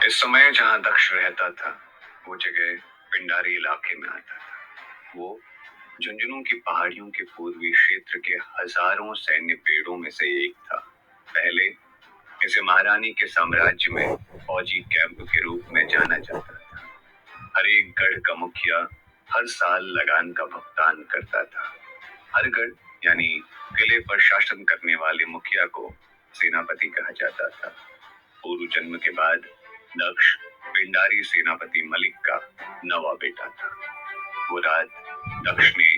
इस समय जहां दक्ष रहता था वो जगह पिंडारी इलाके में आता था। वो झुंझुनू की पहाड़ियों के पूर्वी क्षेत्र के हजारों सैन्य पेड़ों में से एक था। पहले इसे महारानी के साम्राज्य में फौजी कैंप के रूप में जाना जाता था। हर एक गढ़ का मुखिया हर साल लगान का भुगतान करता था। हर गढ़ यानी किले पर शासन करने वाले मुखिया को सेनापति कहा जाता था। पूर्व जन्म के बाद दक्ष पिंडारी सेनापति मलिक का नवा बेटा था। वो रात दक्ष ने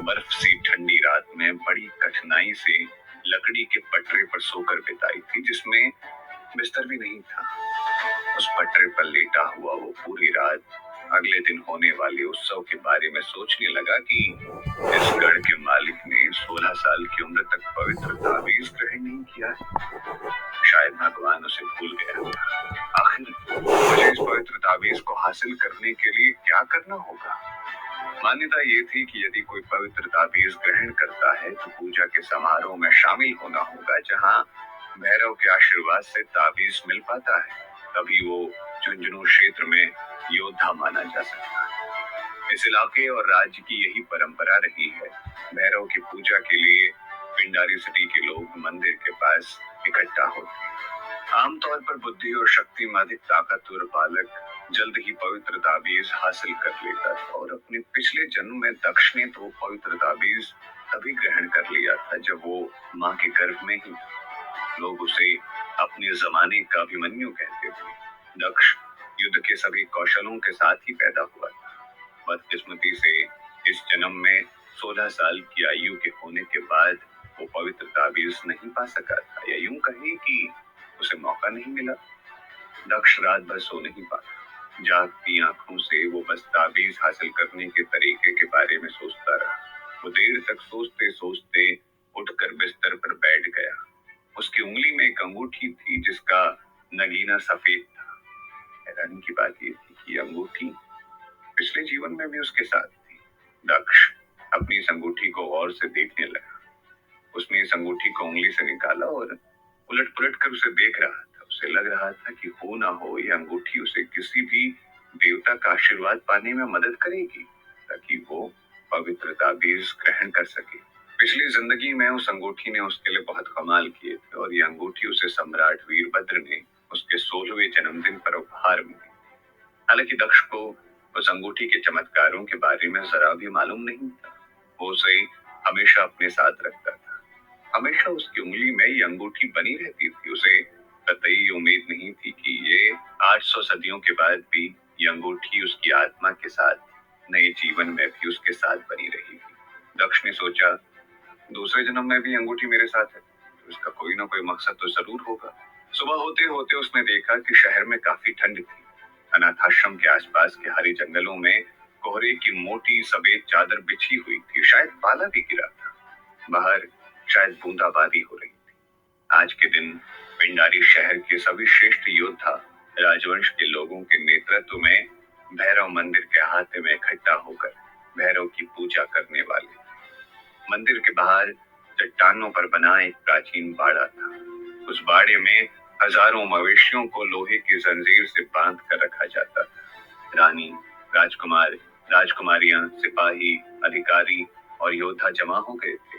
बर्फ सी ठंडी रात में बड़ी कठिनाई से लकड़ी के पटरे पर सोकर बिताई थी, जिसमें बिस्तर भी नहीं था। उस पटरे पर लेटा हुआ वो पूरी रात अगले दिन होने वाले उत्सव के बारे में सोचने लगा कि इस गढ़ के मालिक ने 16 साल की उम्र तक पवित्र ताबीज ग्रहण नहीं किया है। शायद भगवान उसे भूल गया था। आखिर मुझे इस पवित्र ताबीज को हासिल करने के लिए क्या करना होगा? मान्यता ये थी कि यदि कोई पवित्र ताबीज ग्रहण करता है तो पूजा के समारोह में शामिल होना होगा, जहां भैरव के आशीर्वाद से ताबीज मिल पाता है। तभी वो झुंझुनू क्षेत्र में योद्धा माना जा सकता है। इस इलाके और राज्य की यही परंपरा रही है। भैरव की पूजा के लिए पिंडारी सिटी के लोग मंदिर के पास इकट्ठा होते हैं। आमतौर पर बुद्धि और शक्ति में अधिक ताकतवर बालक जल्द ही पवित्र ताबीज हासिल कर लेता था, और अपने पिछले जन्म में दक्ष ने तो पवित्र ताबीज तभी ग्रहण कर लिया था जब वो माँ के गर्भ में ही था। लोग उसे अपने जमाने का अभिमन्यु कहते थे। दक्ष युद्ध के सभी कौशलों के साथ ही पैदा हुआ था। बदकिस्मती से इस जन्म में 16 साल की आयु के होने के बाद वो पवित्र ताबीज नहीं पा सका था, या यूं कहें कि उसे मौका नहीं मिला। दक्ष रात भर सो नहीं पाया। जागती आंखों से वो बस ताबीज हासिल करने के तरीके के बारे में सोचता रहा। वो देर तक सोचते सोचते उठकर बिस्तर पर बैठ गया। उसकी उंगली में एक अंगूठी थी जिसका नगीना सफेद था। हैरानी की बात यह थी कि अंगूठी पिछले जीवन में भी उसके साथ थी। दक्ष अपनी इस अंगूठी को गौर से देखने लगा। उसने इस अंगूठी को उंगली से निकाला और उलट पुलट कर उसे देख रहा था। उसे लग रहा था कि हो ना हो यह अंगूठी उसे किसी भी देवता का आशीर्वाद पाने में मदद करेगी, ताकि वो पवित्र ताबीज ग्रहण कर सके। पिछली जिंदगी में उस अंगूठी ने उसके लिए बहुत कमाल किए थे, और यह अंगूठी उसे सम्राट वीरभद्र ने उसके 16वें जन्मदिन पर उपहार में दी। हालांकि दक्ष को उस अंगूठी के चमत्कारों के बारे में जरा भी मालूम नहीं था। वो उसे हमेशा अपने साथ रखता था। हमेशा उसकी उंगली में ये अंगूठी बनी रहती थी। उसे कतई उम्मीद नहीं थी कि ये 800 सदियों के बाद भी ये अंगूठी उसकी आत्मा के साथ नए जीवन में भी उसके साथ बनी रहेगी। दक्ष ने सोचा, दूसरे जन्म में भी अंगूठी मेरे साथ है तो इसका कोई ना कोई मकसद तो जरूर होगा। सुबह होते होते उसने देखा कि शहर में काफी ठंड थी। अनाथाश्रम के आसपास के हरे जंगलों में कोहरे की मोटी सफेद चादर बिछी हुई थी। शायद पाला भी गिरा था। बाहर शायद बूंदाबांदी हो रही थी। आज के दिन पिंडारी शहर के सभी श्रेष्ठ योद्धा राजवंश के लोगों के नेतृत्व में भैरव मंदिर के अहाते में इकट्ठा होकर भैरव की पूजा करने वाले थे। मंदिर के बाहर चट्टानों पर बना एक प्राचीन बाड़ा था। उस बाड़े में हजारों मवेशियों को लोहे की जंजीर से बांध कर रखा जाता था। रानी, राजकुमार, राजकुमारियां, सिपाही, अधिकारी और योद्धा जमा हो गए थे,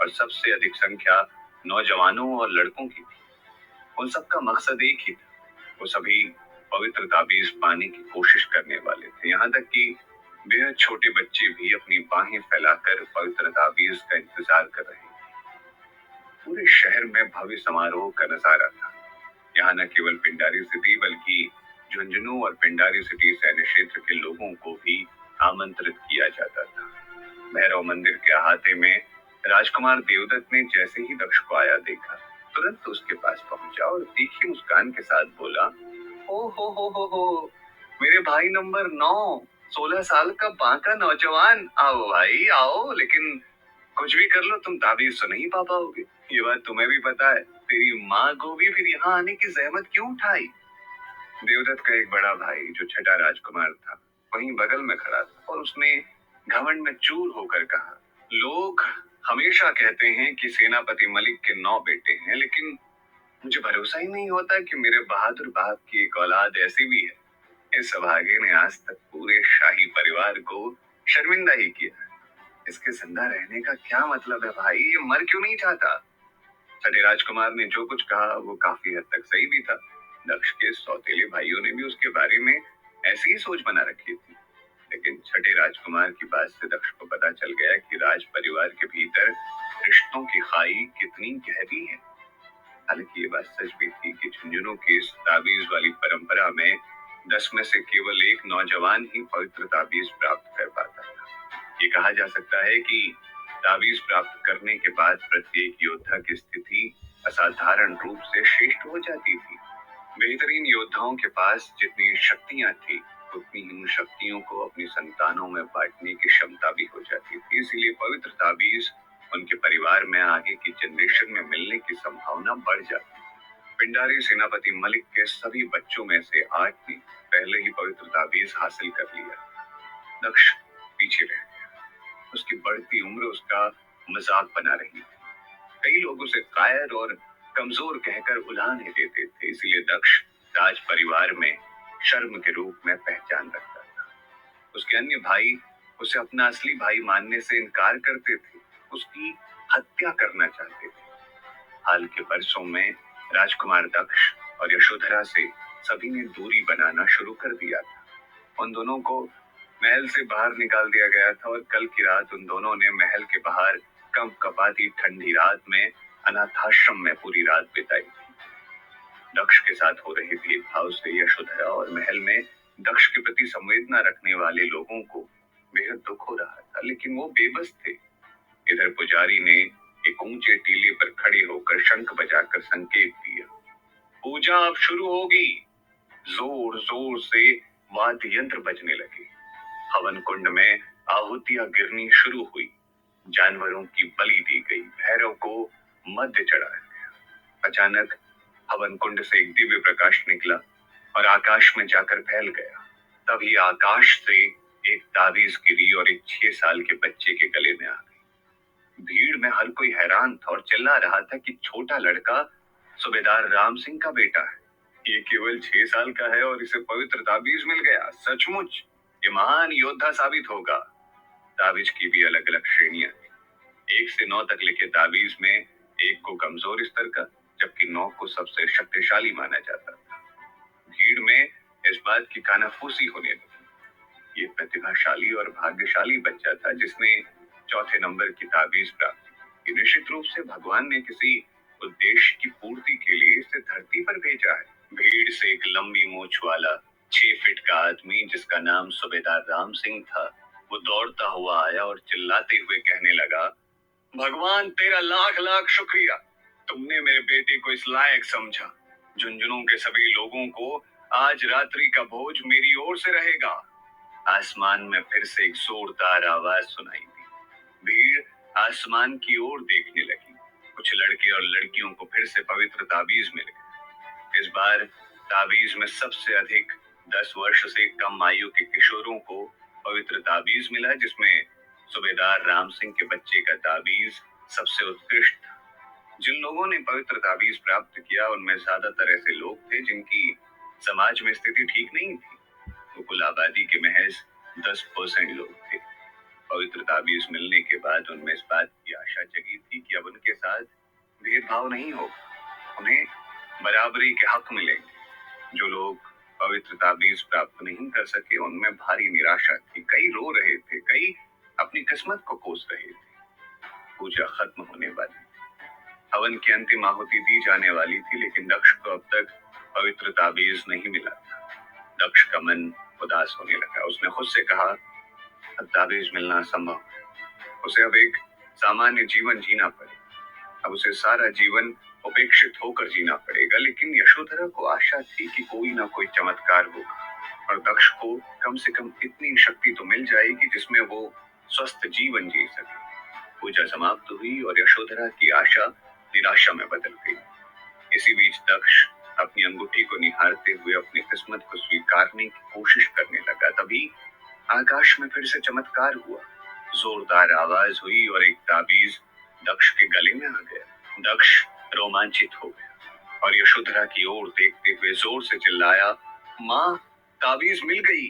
और सबसे अधिक संख्या नौजवानों और लड़कों की थी। उन सबका मकसद एक ही था। वो सभी पवित्र ताबीज पाने की कोशिश करने वाले थे। यहाँ तक कि बेहद छोटे बच्चे भी अपनी बाहें फैलाकर पवित्र ताबीज का इंतजार कर रहे थे। पूरे शहर में भव्य समारोह का नजारा था। यहाँ न केवल पिंडारी सिटी बल्कि झुंझुनू और पिंडारी सिटी सैन्य क्षेत्र के लोगों को भी आमंत्रित किया जाता था। भैरव मंदिर के अहाते में राजकुमार देवदत्त ने जैसे ही दक्ष को आया देखा, तुरंत उसके पास पहुंचा और तीखी मुस्कान के साथ बोला, ओ हो, मेरे भाई नंबर 9, 16 साल का बांका नौजवान, आओ भाई आओ, लेकिन कुछ भी कर लो तुम ताबीज तो नहीं पा पाओगे। ये बात तुम्हें भी पता है। तेरी माँ को भी फिर यहाँ आने की जहमत क्यों उठाई? देवदत्त का एक बड़ा भाई जो छठा राजकुमार था वहीं बगल में खड़ा था, और उसने घमंड में चूर होकर कहा, लोग हमेशा कहते हैं कि सेनापति मलिक के 9 बेटे हैं, लेकिन मुझे भरोसा ही नहीं होता कि मेरे बहादुर बाप की एक औलाद ऐसी भी है। इस सौभाग्य ने आज तक पूरे शाही परिवार को शर्मिंदा ही किया। इसके जिंदा रहने का क्या मतलब है भाई? ये मर क्यों नहीं चाहता? छठे राजकुमार ने जो कुछ कहा वो काफी हद तक सही भी था। दक्ष के सौतेले भाइयों ने भी उसके बारे में ऐसी ही सोच बना रखी थी। लेकिन छठे राजकुमार की बात से दक्ष को पता चल गया कि राज परिवार के भीतर रिश्तों की खाई कितनी गहरी है। हालांकि ये बात सच भी थी कि झुंझुनू की इस ताबीज वाली परंपरा में 10 में से केवल एक नौजवान ही पवित्र ताबीज प्राप्त कर पाता था। ये कहा जा सकता है कि ताबीज प्राप्त करने के बाद प्रत्येक योद्धा की स्थिति असाधारण रूप से श्रेष्ठ हो जाती थी। बेहतरीन योद्धाओं के पास जितनी शक्तियां थी उतनी ही उन शक्तियों को अपनी संतानों में बांटने की क्षमता भी हो जाती थी। इसीलिए पवित्र ताबीज उनके परिवार में आगे की जनरेशन में मिलने की संभावना बढ़ जाती। पिंडारी सेनापति मलिक के सभी बच्चों में से 8 ने पहले ही पवित्र ताबीज हासिल कर लिया। दक्ष पीछे रह गया। उसकी बढ़ती उम्र उसका मजाक बना रही थी। कई लोग उसे कायर और कमजोर कहकर उलाहने देते थे। इसलिए दक्ष राज परिवार में शर्म के रूप में पहचान रखता था। उसके अन्य भाई उसे अपना असली भाई मानने से इनकार करते थे, उसकी हत्या करना चाहते थे। हाल के वर्षों में राजकुमार दक्ष और यशोधरा से सभी ने दूरी बनाना शुरू कर दिया था। उन दोनों को महल से बाहर निकाल दिया गया था और कल की रात उन दोनों ने महल के बाहर कंपकपाती ठंडी रात में अनाथाश्रम में पूरी रात बिताई थी। दक्ष के साथ हो रहे भेदभाव से यशोधरा और महल में दक्ष के प्रति संवेदना रखने वाले लोगों को बेहद दुख हो रहा था, लेकिन वो बेबस थे। इधर पुजारी ने एक ऊंचे टीले पर खड़े होकर शंख बजाकर संकेत दिया, पूजा अब शुरू होगी। जोर जोर से वाद्य यंत्र बजने लगे। हवन कुंड में आहुतियां गिरनी शुरू हुई। जानवरों की बलि दी गई। भैरव को मध्य चढ़ाया गया। अचानक हवन कुंड से एक दिव्य प्रकाश निकला और आकाश में जाकर फैल गया। तभी आकाश से एक ताबीज गिरी और एक 6 साल के बच्चे के गले में आ गई। भीड़ में हर कोई हैरान था और चिल्ला रहा था कि छोटा लड़का सूबेदार राम सिंह का बेटा है। ये केवल 6 साल का है और इसे पवित्र ताबीज मिल गया। सचमुच ये महान योद्धा साबित होगा। ताबीज की भी अलग अलग श्रेणियां थी। 1 से 9 तक लिखे ताबीज में 1 को कमजोर स्तर का जबकि 9 को सबसे शक्तिशाली माना जाता था। भीड़ में इस बात की कानाफूसी होने लगी। ये प्रतिभाशाली और भाग्यशाली बच्चा था जिसने चौथे नंबर की ताबीज प्राप्त की। निश्चित रूप से भगवान ने किसी उद्देश्य की पूर्ति के लिए इसे धरती पर भेजा है। भीड़ से एक लंबी मूछ वाला 6 फीट का आदमी जिसका नाम सूबेदार राम सिंह था, वो दौड़ता हुआ आया और चिल्लाते हुए कहने लगा, भगवान तेरा लाख लाख शुक्रिया। तुमने मेरे बेटे को इस लायक समझा। झुंझुनू के सभी लोगों को आज रात्रि का भोज मेरी ओर से रहेगा। आसमान में फिर से एक जोरदार आवाज सुनाई दी। भीड़ आसमान की ओर देखने लगी। कुछ लड़के और लड़कियों को फिर से पवित्र ताबीज मिल गए। इस बार ताबीज में सबसे अधिक 10 वर्ष से कम आयु के किशोरों को पवित्र ताबीज मिला, जिसमें सूबेदार राम सिंह के बच्चे का ताबीज सबसे उत्कृष्ट था। जिन लोगों ने पवित्र ताबीज प्राप्त किया उनमें ज्यादातर ऐसे लोग थे जिनकी समाज में स्थिति ठीक नहीं थी। तो कुल आबादी के महज 10% लोग थे। पवित्र ताबीज मिलने के बाद उनमें इस बात की आशा जगी थी कि अब उनके साथ भेदभाव नहीं होगा, उन्हें बराबरी के हक मिलेंगे। जो लोग पवित्र ताबीज प्राप्त नहीं कर सके उनमें भारी निराशा थी। कई रो रहे थे, कई अपनी किस्मत को कोस रहे थे। पूजा खत्म होने वाली, हवन की अंतिम आहुति दी जाने वाली थी, लेकिन दक्ष को अब तक पवित्र ताबीज नहीं मिला था। दक्ष का मन उदास होने लगा। उसने खुद से कहा, अब ताबीज मिलना असंभव है। उसे अब एक सामान्य जीवन जीना पड़ेगा। अब उसे सारा जीवन उपेक्षित होकर जीना पड़ेगा। लेकिन यशोधरा को आशा थी कि कोई ना कोई चमत्कार होगा और दक्ष को कम से कम इतनी शक्ति तो मिल जाएगी जिसमें वो स्वस्थ जीवन जी सके। पूजा समाप्त हुई और यशोधरा की आशा निराशा में बदल गई। इसी बीच दक्ष अपनी अंगूठी को निहारते हुए अपनी किस्मत को स्वीकारने की कोशिश करने लगा। तभी आकाश में फिर से चमत्कार हुआ। जोरदार आवाज हुई और एक ताबीज दक्ष के गले में आ गया। दक्ष रोमांचित हो गया। और यशोधरा की ओर देखते हुए जोर से चिल्लाया, माँ, ताबीज मिल गई।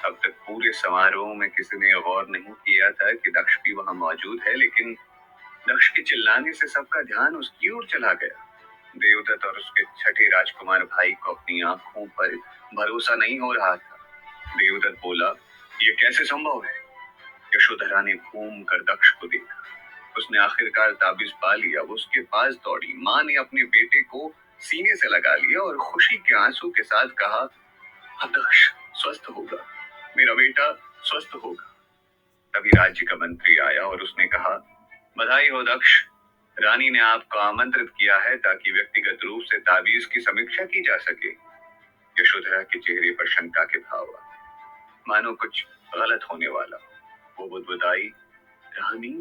अब तक पूरे समारोह में किसी ने गौर नहीं किया था कि दक्ष भी वहां मौजूद है, लेकिन दक्ष के चिल्लाने से सबका ध्यान उसकी ओर चला गया। देवदत्त और उसके छठे राजकुमार भाई को अपनी आंखों पर भरोसा नहीं हो रहा था। देवदत्त बोला, ये कैसे संभव है? यशोधरा ने घूम कर दक्ष को देखा। उसने आखिरकार ताबीज पा लिया। वो उसके पास दौड़ी। माँ ने अपने बेटे को सीने से लगा लिया और खुशी के आंसू के साथ कहा, अब दक्ष स्वस्थ होगा, मेरा बेटा स्वस्थ होगा। तभी राज्य का मंत्री आया और उसने कहा, बधाई हो दक्ष, रानी ने आपको आमंत्रित किया है ताकि व्यक्तिगत रूप से ताबीज की समीक्षा की जा सके। यशोधरा के चेहरे पर शंका के भाव आ, मानो कुछ गलत होने वाला। वो बुदबुदाई, रानी,